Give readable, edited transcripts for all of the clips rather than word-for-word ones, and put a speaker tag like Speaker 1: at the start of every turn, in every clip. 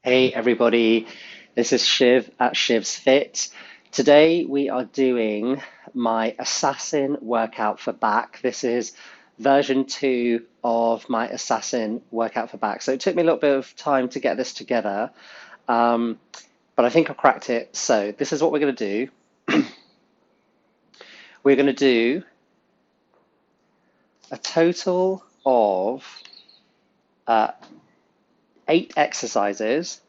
Speaker 1: Hey everybody, this is Shiv at shivsfit. Today we are doing my assassin workout for back. This is version 2 of my assassin workout for back. So it took me a little bit of time to get this together, um, but I think I cracked it. So this is what we're going to do. We're going to do a total of uh, 8 exercises,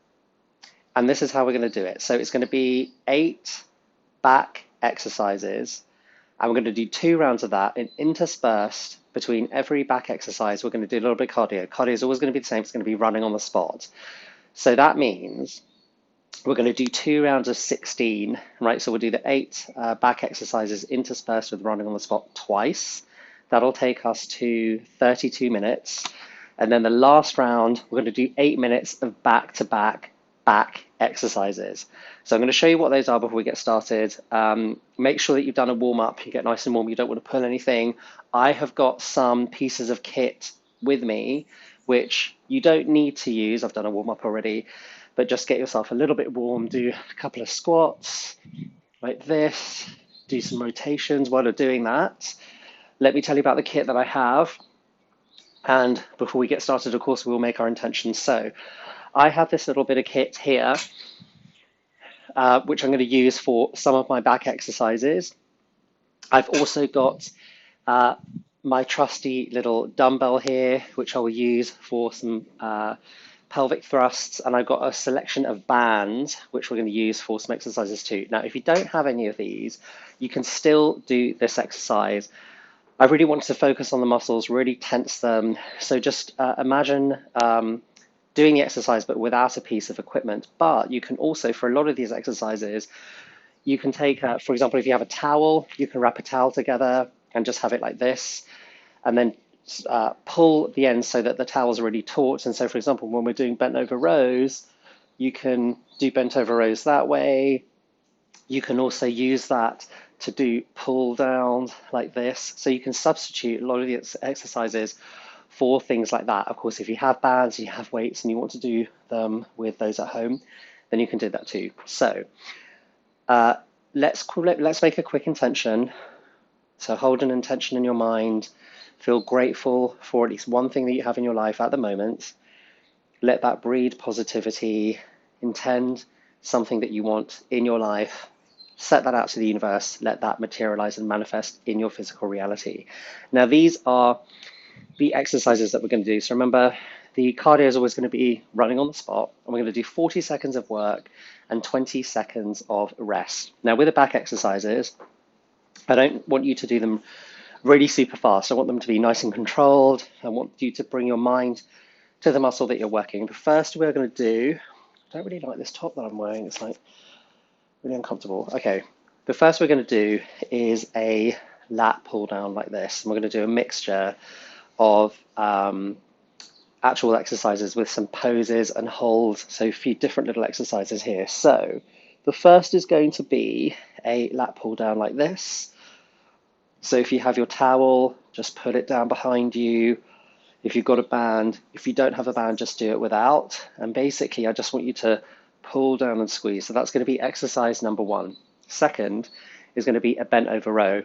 Speaker 1: and this is how we're going to do it. So it's going to be 8 back exercises, and we're going to do 2 rounds of that, and interspersed between every back exercise, we're going to do a little bit of cardio. Cardio is always going to be the same, it's going to be running on the spot. So that means we're going to do 2 rounds of 16, right? So we'll do the 8 back exercises interspersed with running on the spot twice. That'll take us to 32 minutes. And then the last round, we're going to do 8 minutes of back-to-back back exercises. So I'm going to show you what those are before we get started. Make sure that you've done a warm-up. You get nice and warm. You don't want to pull anything. I have got some pieces of kit with me, which you don't need to use. I've done a warm-up already, but just get yourself a little bit warm. Do a couple of squats like this. Do some rotations while you're doing that. Let me tell you about the kit that I have. And before we get started, of course, we'll make our intentions. So I have this little bit of kit here, which I'm going to use for some of my back exercises. I've also got my trusty little dumbbell here, which I will use for some pelvic thrusts, and I've got a selection of bands, which we're going to use for some exercises too. Now, if you don't have any of these, you can still do this exercise. I really want to focus on the muscles, really tense them. So just imagine doing the exercise but without a piece of equipment. But you can also, for a lot of these exercises, you can take, for example, if you have a towel, you can wrap a towel together and just have it like this, and then pull the ends so that the towel's already taut. And so, for example, when we're doing bent over rows, you can do bent over rows that way. You can also use that to do pull down like this. So you can substitute a lot of the exercises for things like that. Of course, if you have bands, you have weights, and you want to do them with those at home, then you can do that too. So let's make a quick intention. So hold an intention in your mind. Feel grateful for at least one thing that you have in your life at the moment. Let that breed positivity. Intend something that you want in your life. Set that out to the universe. Let that materialize and manifest in your physical reality. Now, these are the exercises that we're going to do. So remember, the cardio is always going to be running on the spot, and we're going to do 40 seconds of work and 20 seconds of rest. Now, with the back exercises, I don't want you to do them really super fast. I want them to be nice and controlled. I want you to bring your mind to the muscle that you're working. The first we're going to do, I don't really like this top that I'm wearing. It's like really uncomfortable. Okay, the first we're going to do is a lat pull down like this. And we're going to do a mixture of actual exercises with some poses and holds. So a few different little exercises here. So the first is going to be a lat pull down like this. So if you have your towel, just put it down behind you. If you've got a band, if you don't have a band, just do it without. And basically, I just want you to pull down and squeeze. So that's going to be exercise number 1. Second is going to be a bent over row.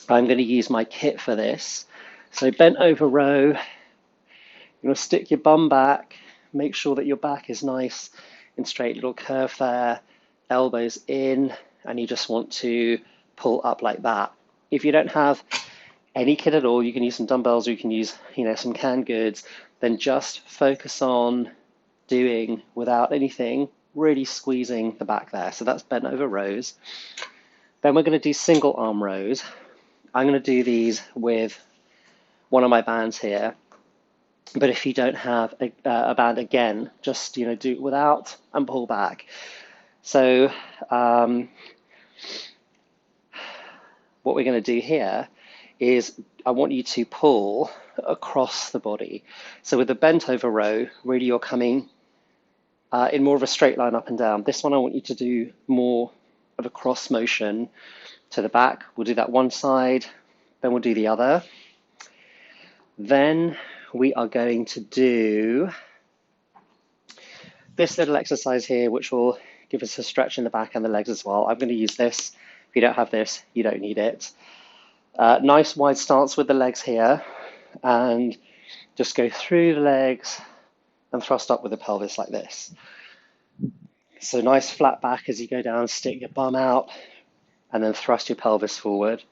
Speaker 1: I'm going to use my kit for this. So bent over row, you're going to stick your bum back, make sure that your back is nice and straight, little curve there, elbows in, and you just want to pull up like that. If you don't have any kit at all, you can use some dumbbells or you can use, some canned goods. Then just focus on doing without anything, really squeezing the back there. So that's bent over rows. Then we're going to do single arm rows. I'm going to do these with one of my bands here. But if you don't have a band, again, just do it without and pull back. So what we're going to do here is I want you to pull across the body. So with the bent over row, really you're coming in more of a straight line up and down. This one I want you to do more of a cross motion to the back. We'll do that one side, then we'll do the other. Then we are going to do this little exercise here, which will give us a stretch in the back and the legs as well. I'm going to use this. If you don't have this, you don't need it. Nice wide stance with the legs here, and just go through the legs and thrust up with the pelvis like this. So nice flat back as you go down, stick your bum out, and then thrust your pelvis forward.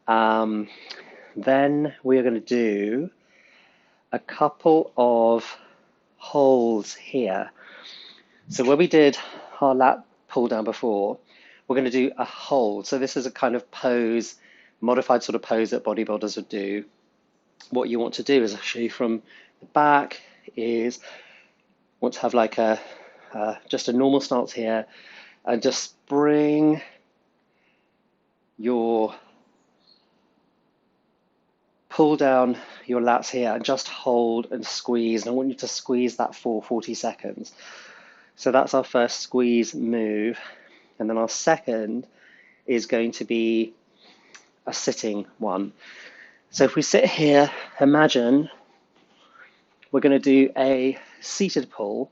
Speaker 1: Then we are going to do a couple of holds here. So where we did our lat pull down before, we're going to do a hold. So this is a kind of pose, modified sort of pose that bodybuilders would do. What you want to do is, I'll show you from the back, is want to have like a just a normal stance here, and just bring your pull down your lats here and just hold and squeeze. And I want you to squeeze that for 40 seconds. So that's our first squeeze move. And then our second is going to be a sitting one. So if we sit here, imagine we're going to do a seated pull.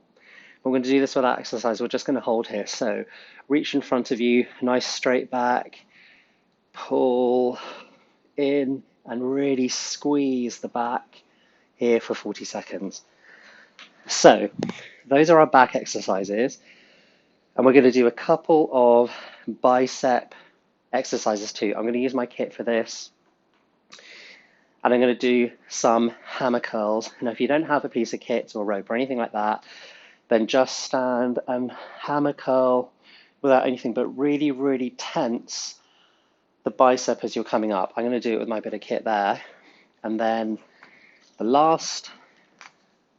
Speaker 1: We're going to do this with that exercise. We're just going to hold here. So reach in front of you, nice straight back, pull in, and really squeeze the back here for 40 seconds. So those are our back exercises. And we're going to do a couple of bicep exercises too. I'm going to use my kit for this. And I'm going to do some hammer curls. Now, if you don't have a piece of kit or rope or anything like that, then just stand and hammer curl without anything, but really, really tense the bicep as you're coming up. I'm going to do it with my bit of kit there. And then the last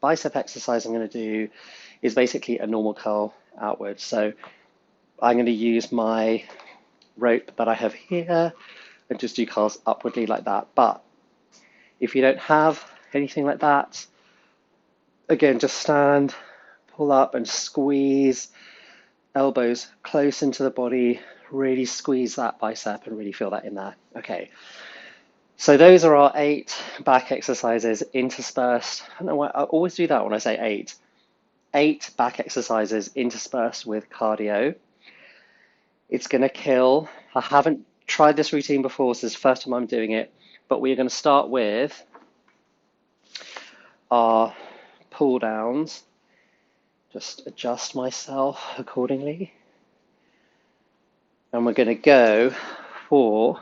Speaker 1: bicep exercise I'm going to do is basically a normal curl outwards. So I'm going to use my rope that I have here and just do curls upwardly like that. But if you don't have anything like that, again, just stand, pull up and squeeze, elbows close into the body, really squeeze that bicep and really feel that in there. Okay, so those are our 8 back exercises interspersed. I don't know why I always do that when I say 8. 8 back exercises interspersed with cardio. It's going to kill. I haven't tried this routine before, so this is the first time I'm doing it, but we're going to start with our pull downs. Just adjust myself accordingly. And we're going to go for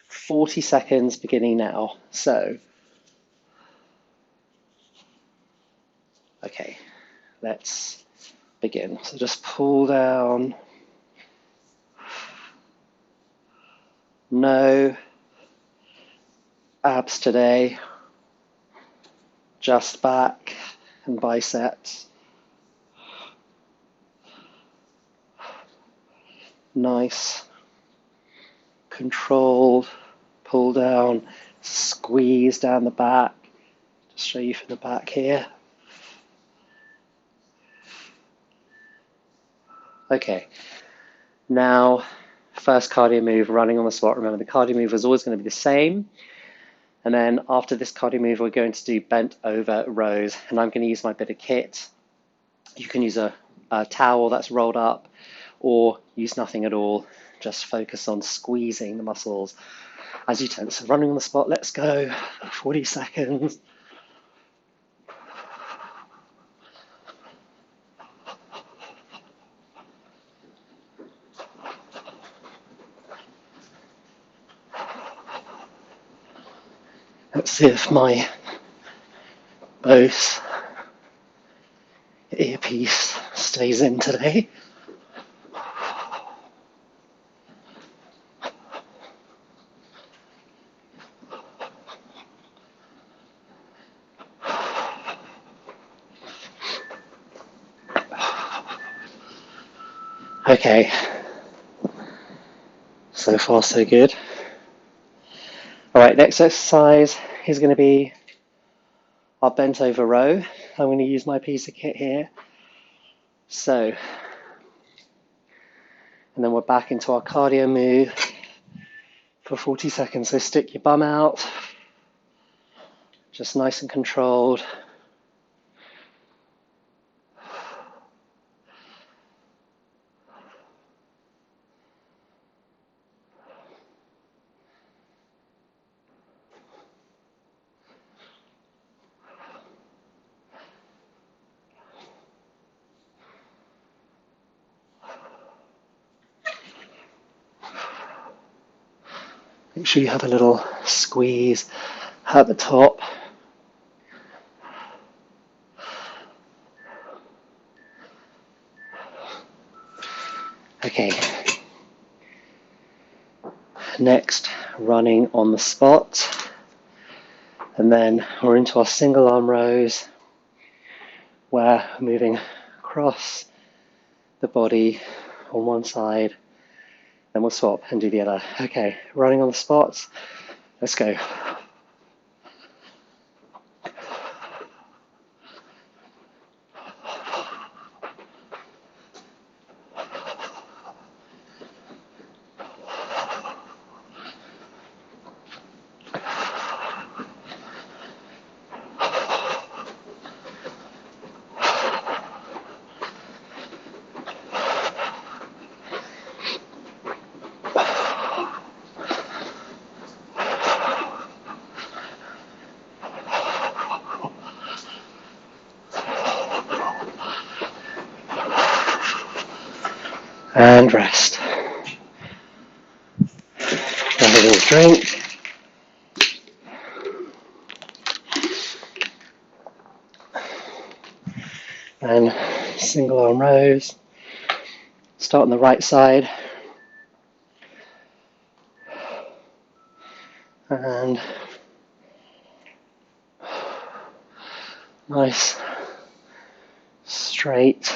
Speaker 1: 40 seconds beginning now. So, okay, let's begin. So just pull down. No abs today, just back and biceps. Nice, controlled pull down, squeeze down the back. Just show you from the back here. Okay, now first cardio move, running on the spot. Remember, the cardio move is always going to be the same. And then after this cardio move, we're going to do bent over rows. And I'm going to use my bit of kit. You can use a towel that's rolled up, or use nothing at all. Just focus on squeezing the muscles as you tense. So running on the spot, let's go. 40 seconds. Let's see if my Bose earpiece stays in today. Okay, so far so good. All right, next exercise is going to be our bent over row. I'm going to use my piece of kit here. So, and then we're back into our cardio move for 40 seconds. So stick your bum out, just nice and controlled. Make sure you have a little squeeze at the top. Okay. Next, running on the spot. And then we're into our single arm rows where we're moving across the body on one side. Then we'll swap and do the other. Okay, running on the spot. Let's go. And rest. Have a little drink. And single arm rows. Start on the right side. And nice straight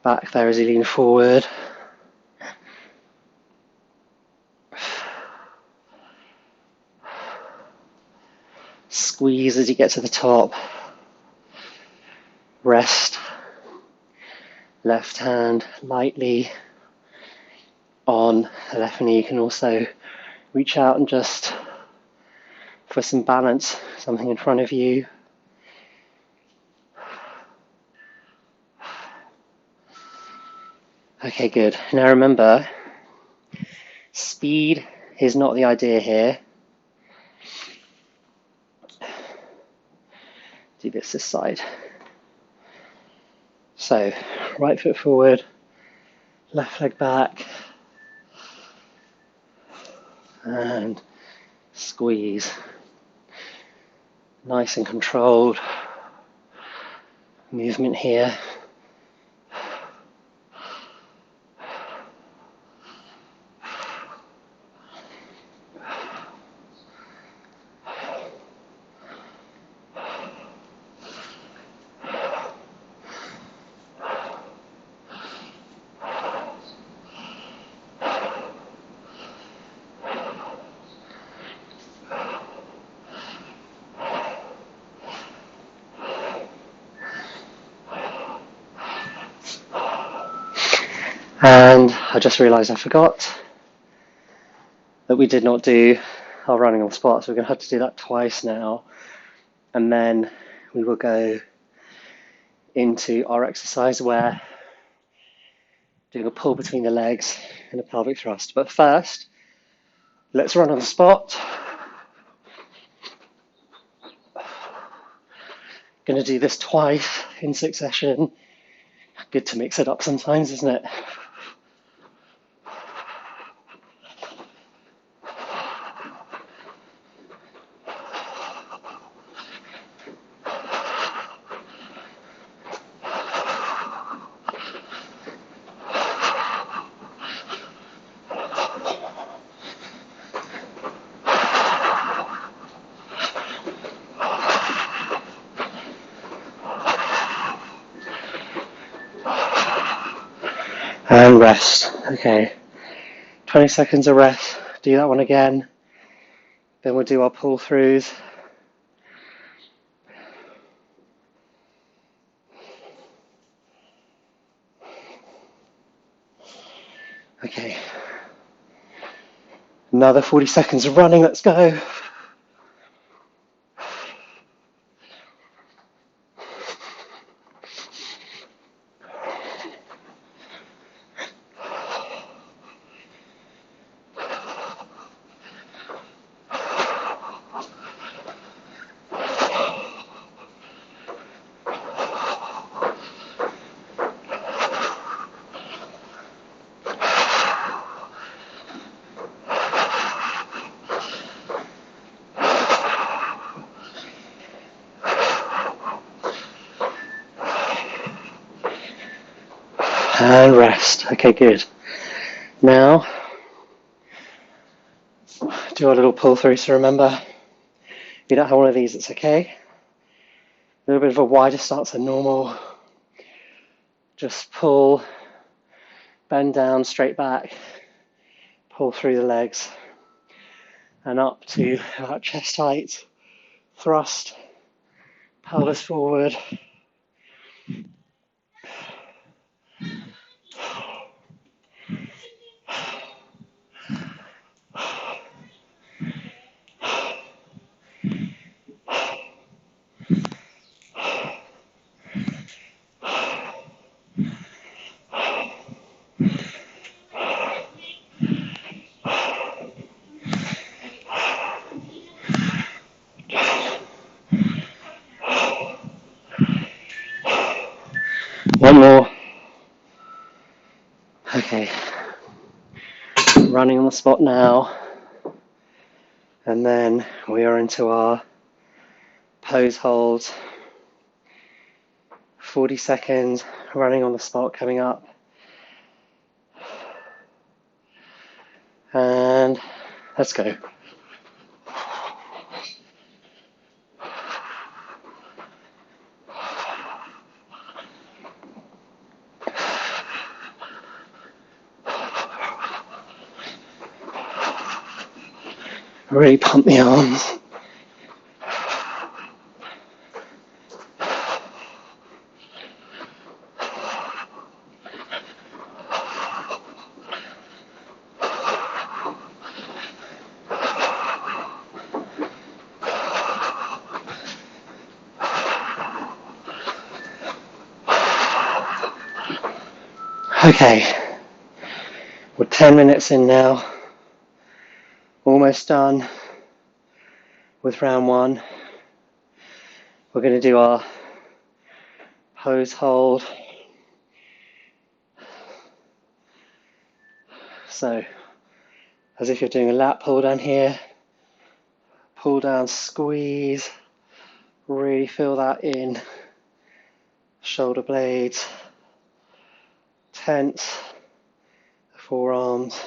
Speaker 1: back there as you lean forward. Squeeze as you get to the top. Rest. Left hand lightly on the left knee. You can also reach out and just, for some balance, something in front of you. Okay, good. Now remember, speed is not the idea here. Do this side. So, right foot forward, left leg back, and squeeze. Nice and controlled movement here. And I just realised I forgot that we did not do our running on the spot, so we're going to have to do that twice now. And then we will go into our exercise where doing a pull between the legs and a pelvic thrust. But first, let's run on the spot. Going to do this twice in succession. Good to mix it up sometimes, isn't it? And rest. Okay, 20 seconds of rest. Do that one again. Then we'll do our pull throughs. Okay, another 40 seconds of running. Let's go. And rest. Okay, good. Now, do our little pull through. So remember, if you don't have one of these, it's okay. A little bit of a wider stance than normal. Just pull, bend down, straight back, pull through the legs, and up to about chest height, thrust, pelvis forward. One more. Okay. Running on the spot now. And then we are into our pose holds. 40 seconds, running on the spot coming up. And let's go. Really pump the arms. Okay, we're 10 minutes in now, almost done with round one. We're going to do our pose hold. So, as if you're doing a lat pull down here, pull down, squeeze, really feel that in, shoulder blades, tense, forearms.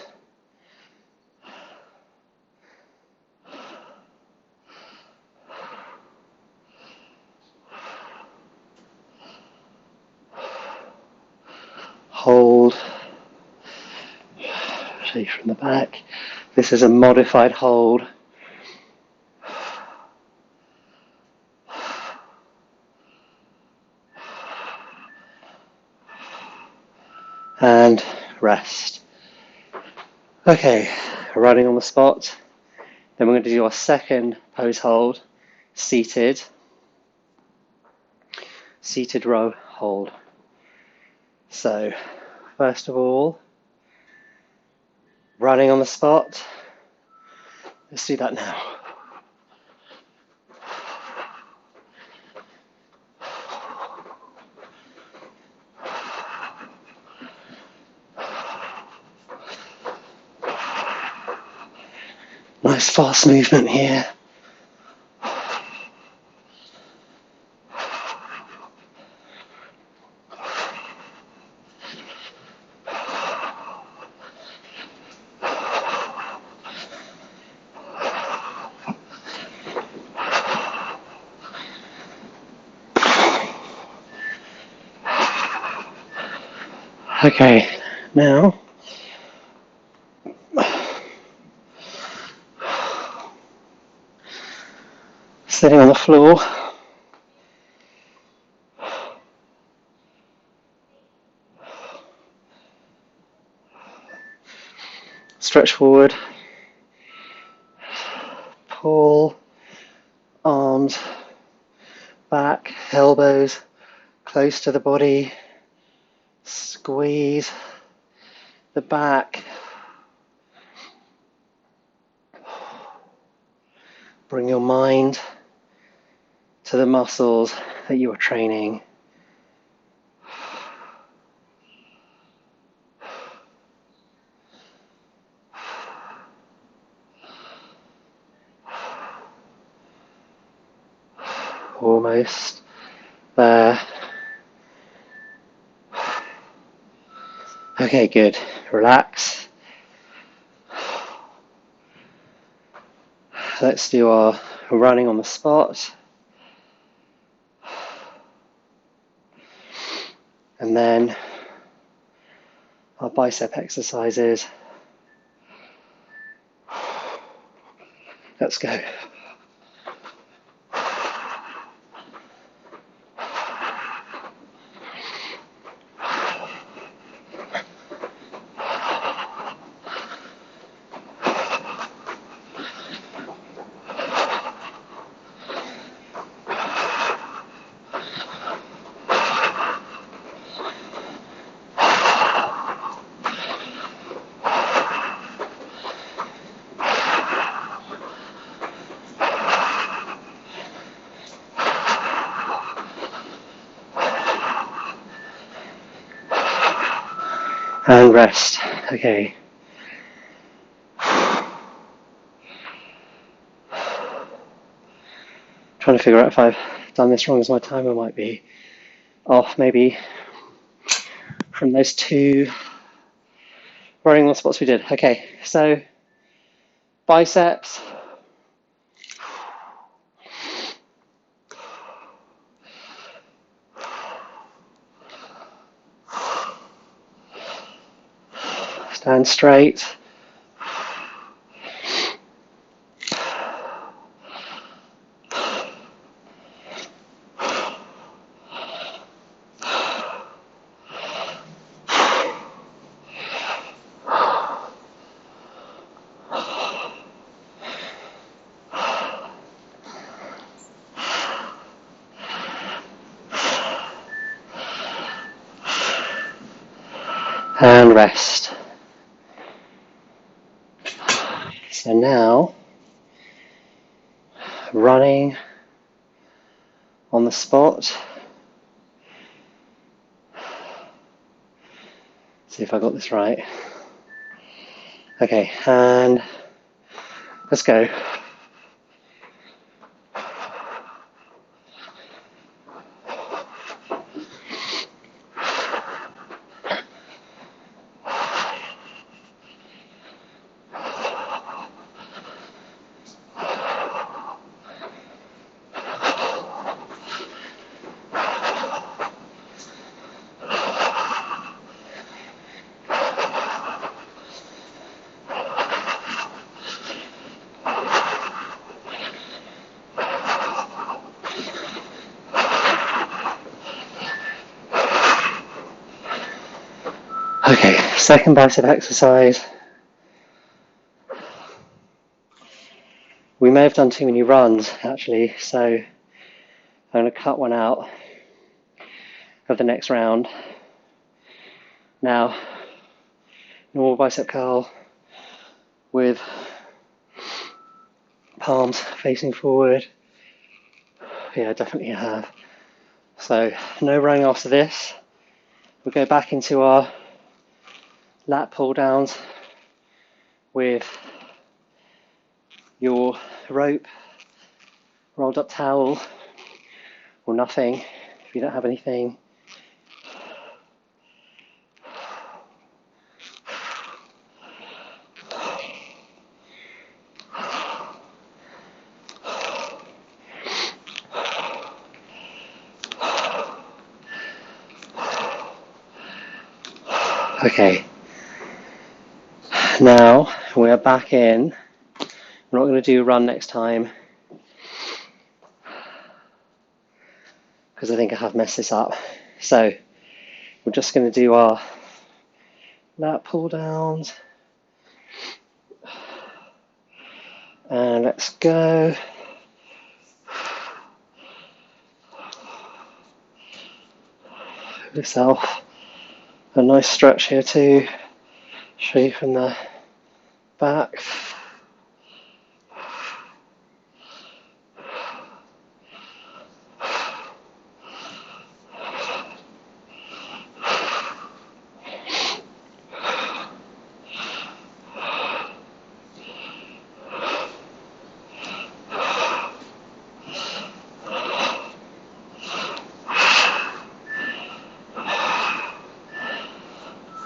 Speaker 1: Hold, shake from the back. This is a modified hold. And rest. Okay, running on the spot. Then we're going to do our second pose hold, seated row hold. So, first of all, running on the spot. Let's do that now. Nice fast movement here. Okay, now sitting on the floor. Stretch forward. Pull arms back, elbows close to the body. Squeeze the back. Bring your mind to the muscles that you are training. Almost there. Okay, good. Relax. Let's do our running on the spot. And then our bicep exercises. Let's go. And rest. Okay. Trying to figure out if I've done this wrong, as my timer might be off, maybe from those 2 running on the spots we did. Okay, so biceps. Stand straight. And rest. So now, running on the spot. See if I got this right. Okay, and let's go. Okay, second bicep exercise. We may have done too many runs, actually, so I'm going to cut one out of the next round. Now, normal bicep curl with palms facing forward. Yeah, I definitely have. So, no running after this. We'll go back into our lat pull downs with your rope, rolled up towel, or nothing if you don't have anything. Okay, now we are back in. We're not going to do a run next time because I think I have messed this up. So we're just going to do our lat pull downs. And let's go. Give yourself a nice stretch here too. Show you from the back.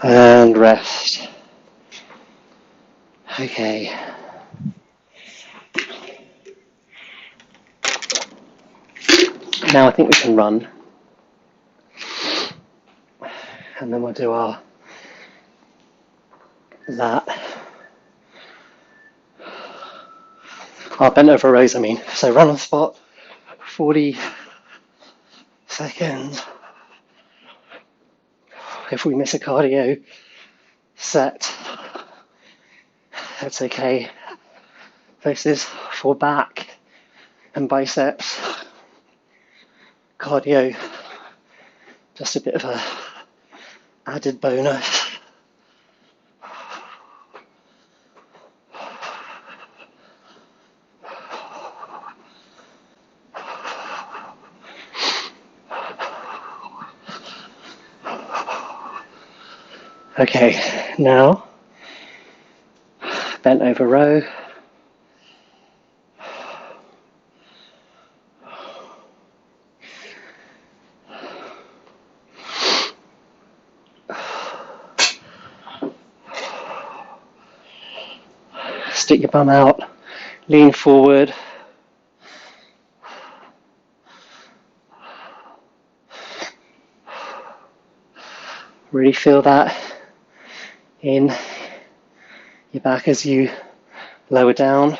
Speaker 1: And rest. Okay. Now I think we can run. And then we'll do our bent over rows, I mean. So run on the spot, 40 seconds. If we miss a cardio set, that's okay. This is for back and biceps. Cardio, just a bit of a added bonus. Okay, now bent over row. Stick your bum out, lean forward. Really feel that in your back as you lower down.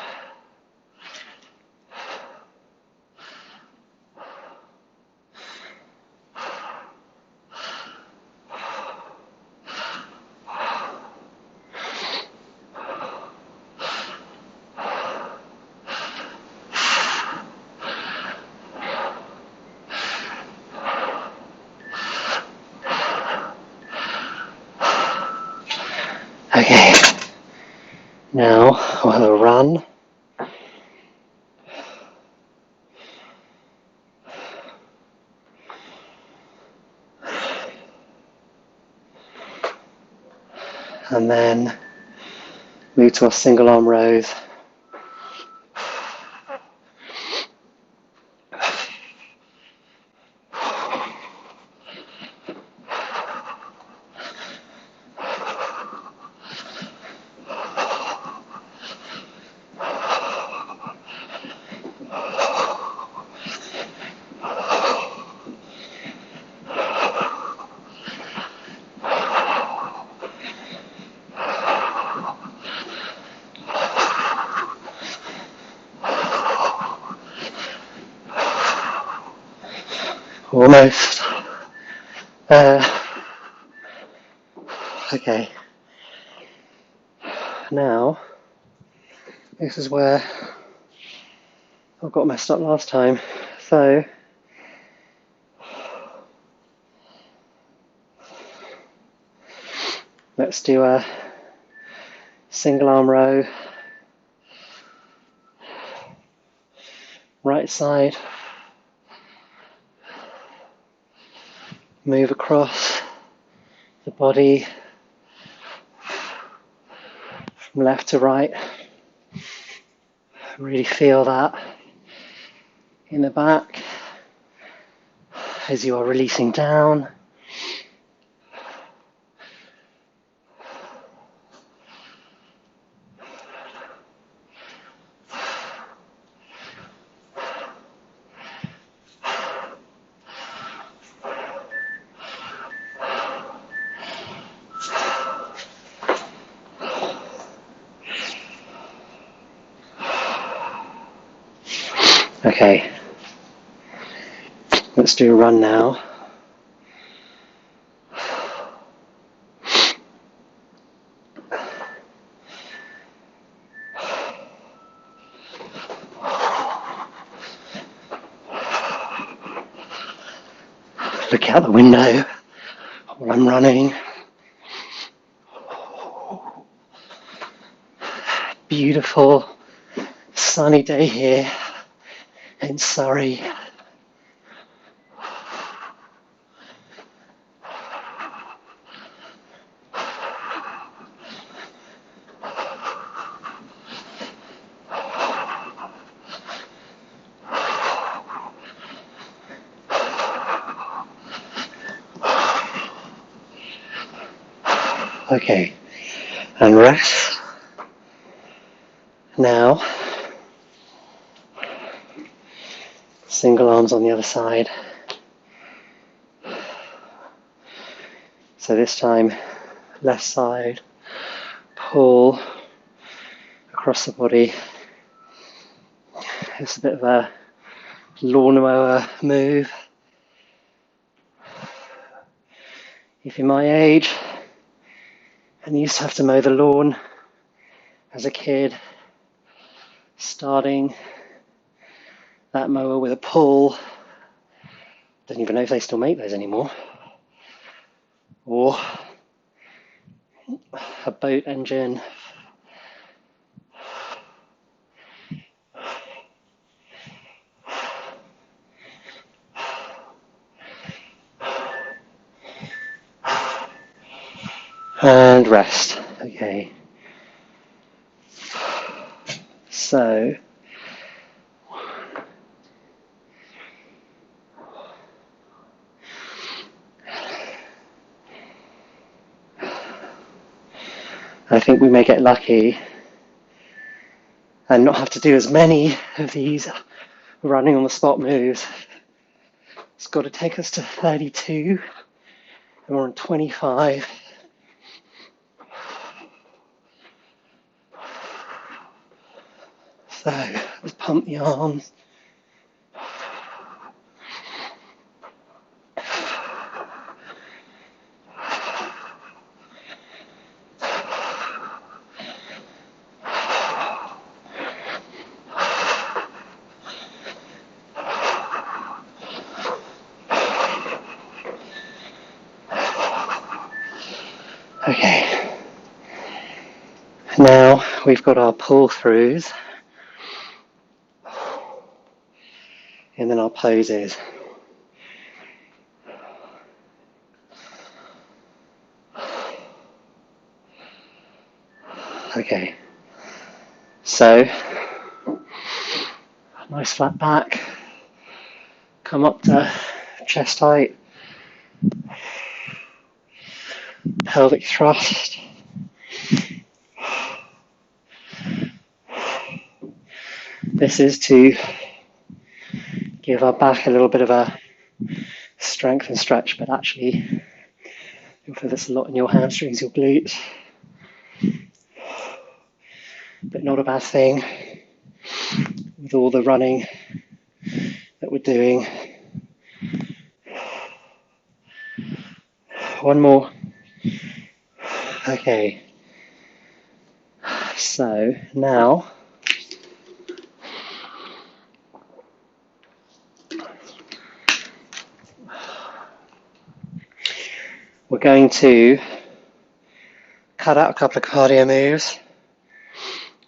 Speaker 1: Okay, now we'll have a run. And then move to our single arm rows. Almost. Okay. Now, this is where I got messed up last time. So, let's do a single arm row. Right side. Move across the body from left to right. Really feel that in the back as you are releasing down. Okay, let's do a run now. Look out the window while I'm running. Beautiful sunny day here in Surrey. Okay, and rest. Now, single arms on the other side. So this time, left side, pull across the body. It's a bit of a lawnmower move. If you're my age and you used to have to mow the lawn as a kid, starting that mower with a pull, don't even know if they still make those anymore, or a boat engine, and rest. Okay, so I think we may get lucky and not have to do as many of these running on the spot moves. It's got to take us to 32 and we're on 25. So let's pump the arms. Okay, now we've got our pull throughs and then our poses. Okay, so nice flat back, come up to chest height, pelvic thrust. This is to give our back a little bit of a strength and stretch, but actually you'll feel this a lot in your hamstrings, your glutes, but not a bad thing with all the running that we're doing. One more. Okay, so now we're going to cut out a couple of cardio moves.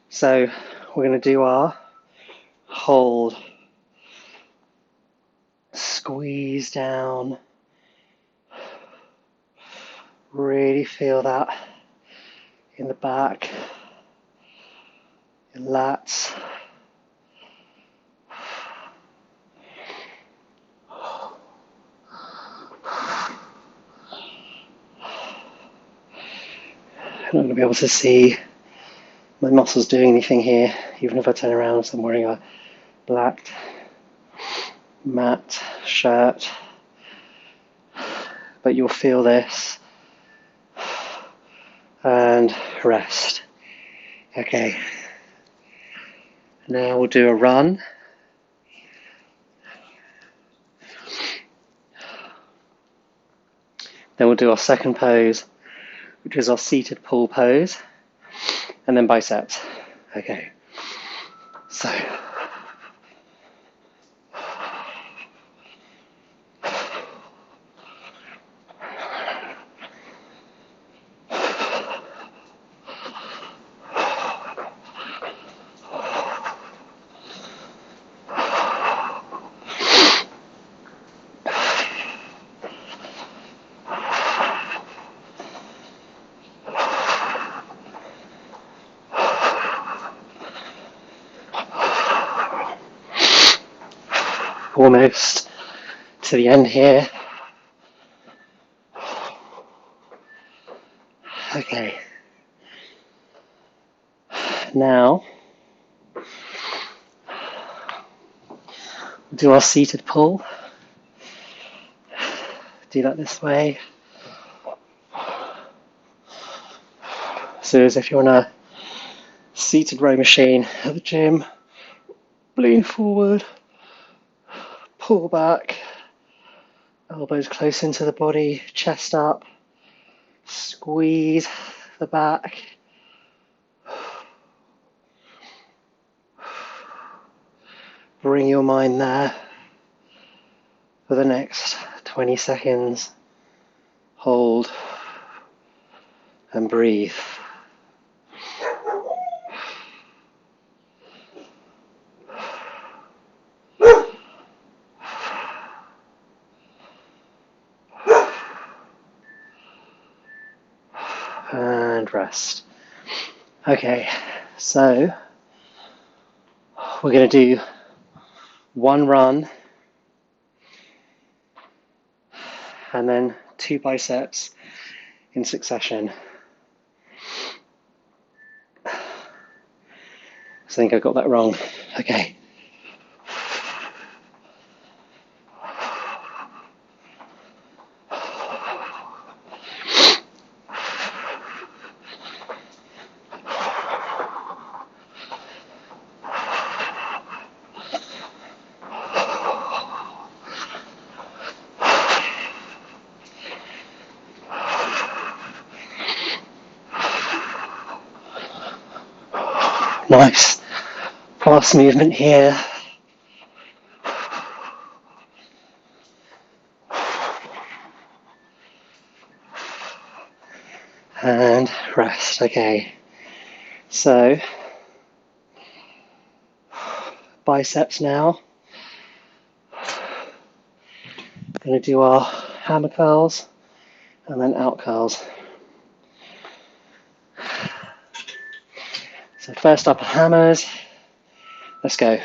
Speaker 1: So we're going to do our hold, squeeze down, really feel that in the back, your lats. I'm not going to be able to see my muscles doing anything here, even if I turn around. So I'm wearing a black matte shirt, but you'll feel this, and rest. Okay, now we'll do a run. Then we'll do our second pose, which is our seated pull pose, and then biceps. Okay, so almost to the end here. Okay. Now, do our seated pull. Do that this way. So as if you're on a seated row machine at the gym. Lean forward, pull back, elbows close into the body, chest up, squeeze the back. Bring your mind there for the next 20 seconds. Hold and breathe. And rest. Okay, so we're going to do one run and then 2 biceps in succession. I think I got that wrong. Okay. Nice. Fast movement here. And rest. Okay. So, biceps now. Going to do our hammer curls and then out curls. So first up, hammers. Let's go.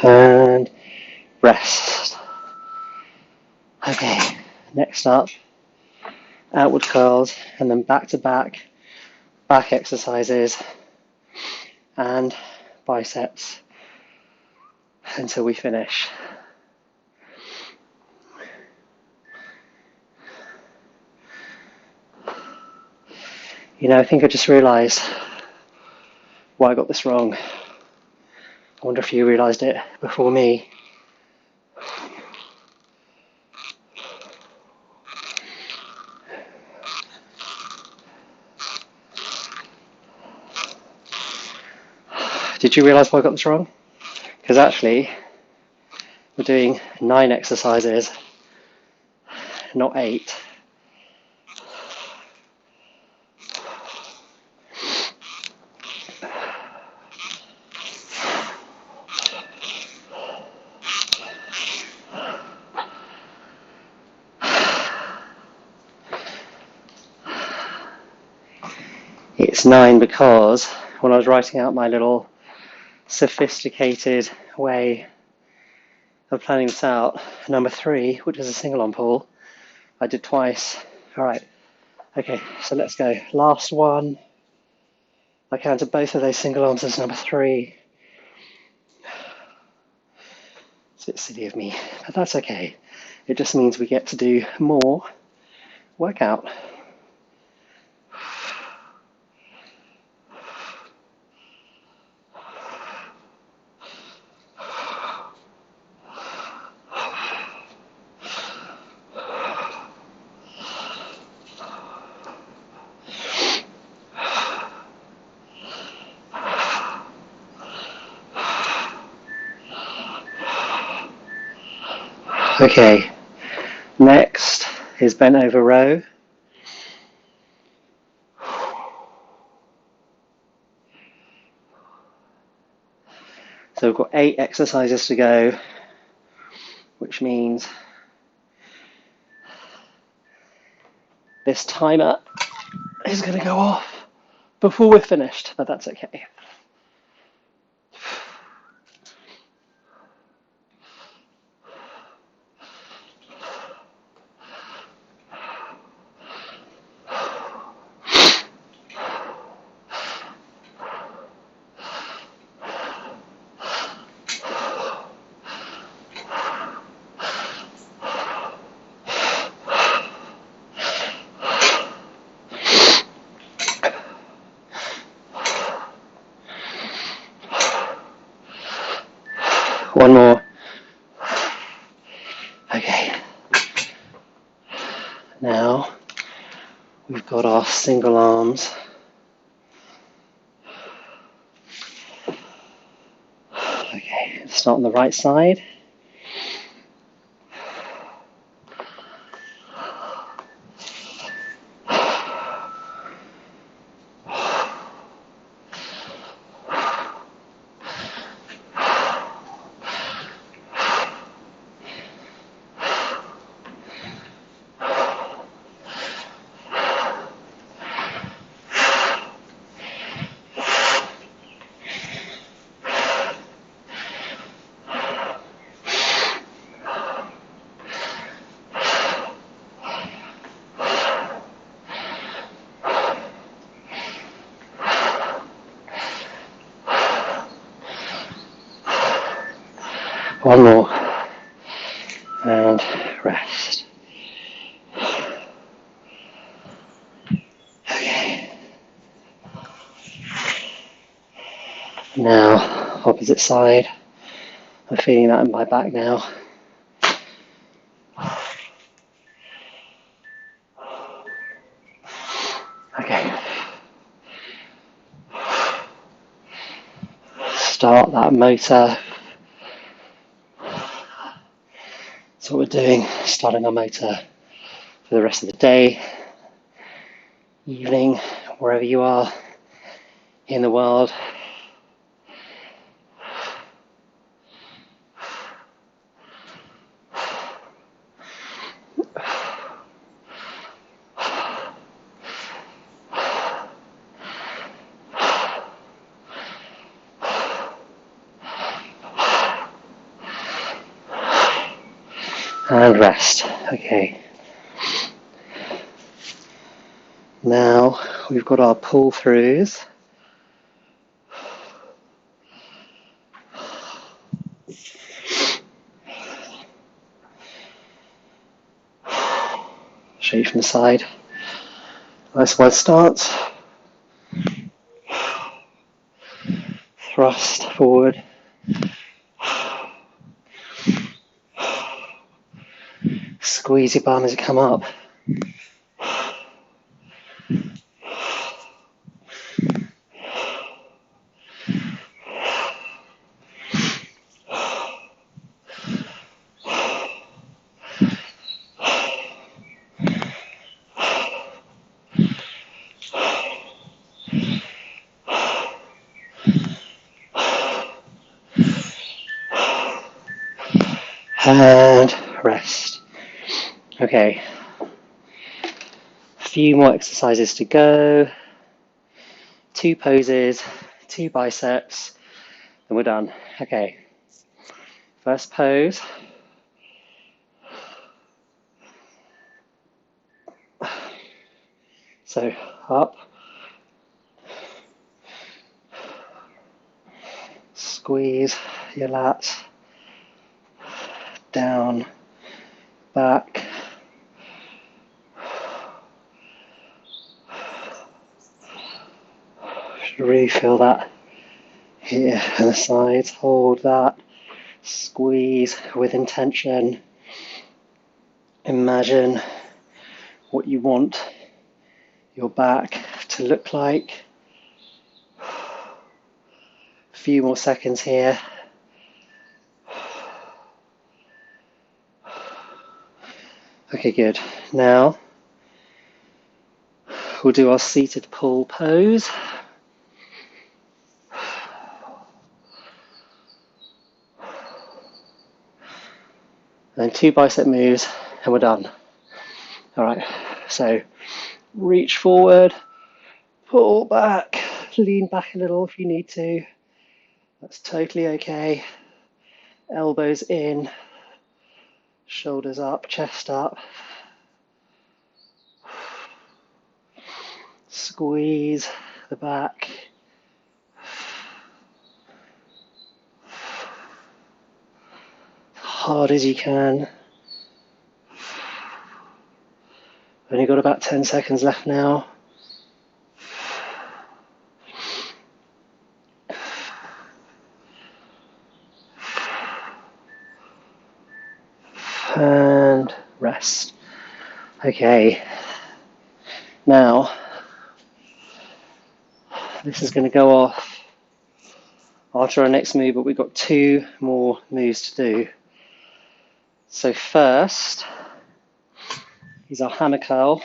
Speaker 1: And rest. Okay, next up, outward curls and then back to back exercises and biceps until we finish. You know, I think I just realised why I got this wrong. I wonder if you realised it before me. Did you realise why I got this wrong? Because actually, we're doing 9 exercises, not 8. It's 9 because when I was writing out my little sophisticated way of planning this out, number 3, which is a single arm pull, I did twice. Alright, okay, so let's go. Last one. I counted both of those single arms as number 3. It's a bit silly of me, but that's okay. It just means we get to do more workout. Okay, next is bent over row. So we've got 8 exercises to go, which means this timer is going to go off before we're finished, but that's okay. One more. Okay. Now we've got our single arms. Okay, let's start on the right side. One more. And rest. Okay. Now, opposite side. I'm feeling that in my back now. Okay. Start that motor. That's what we're doing, starting our motor for the rest of the day, evening, wherever you are in the world. And rest. Okay. Now we've got our pull throughs. Show you from the side. Nice wide stance. Thrust forward. Squeeze your bum as you come up. And rest. Okay. A few more exercises to go. 2 poses, 2 biceps, and we're done. Okay. First pose. So up. Squeeze your lats. Down. Back. Should really feel that here and the sides. Hold that. Squeeze with intention. Imagine what you want your back to look like. A few more seconds here. Okay, good. Now we'll do our seated pull pose. And then 2 bicep moves and we're done. All right, so reach forward, pull back, lean back a little if you need to. That's totally okay. Elbows in, shoulders up, chest up. Squeeze the back. Hard as you can. Only got about 10 seconds left now. And rest. Okay. Now, this is going to go off after our next move, but we've got 2 more moves to do. So first is our hammer curl.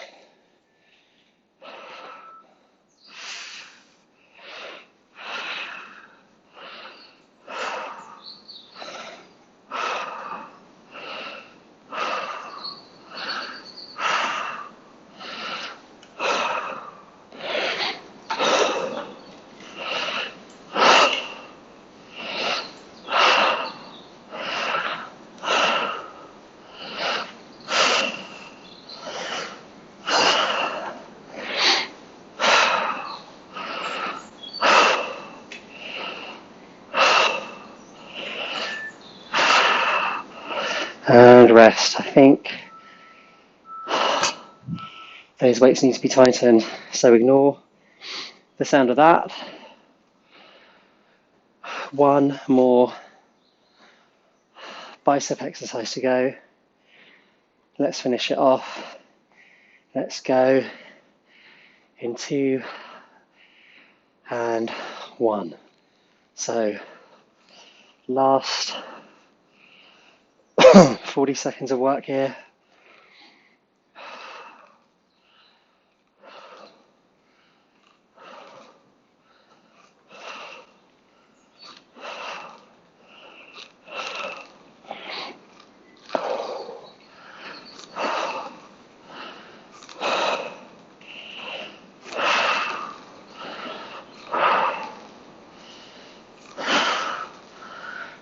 Speaker 1: And rest. I think those weights need to be tightened, so ignore the sound of that. 1 more bicep exercise to go. Let's finish it off. Let's go in 2 and 1. So last 40 seconds of work here.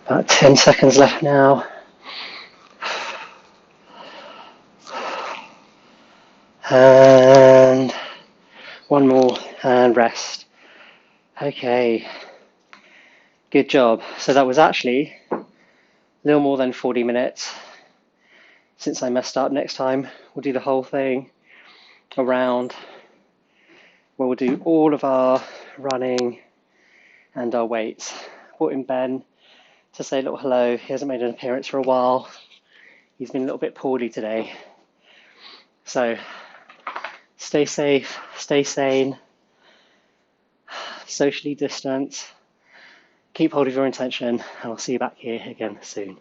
Speaker 1: About 10 seconds left now. And 1 more and rest. Okay, good job. So that was actually a little more than 40 minutes. Since I messed up, next time we'll do the whole thing around where we'll do all of our running and our weights. Brought in Ben to say a little hello. He hasn't made an appearance for a while. He's been a little bit poorly today. So stay safe, stay sane, socially distance, keep hold of your intention, and I'll see you back here again soon.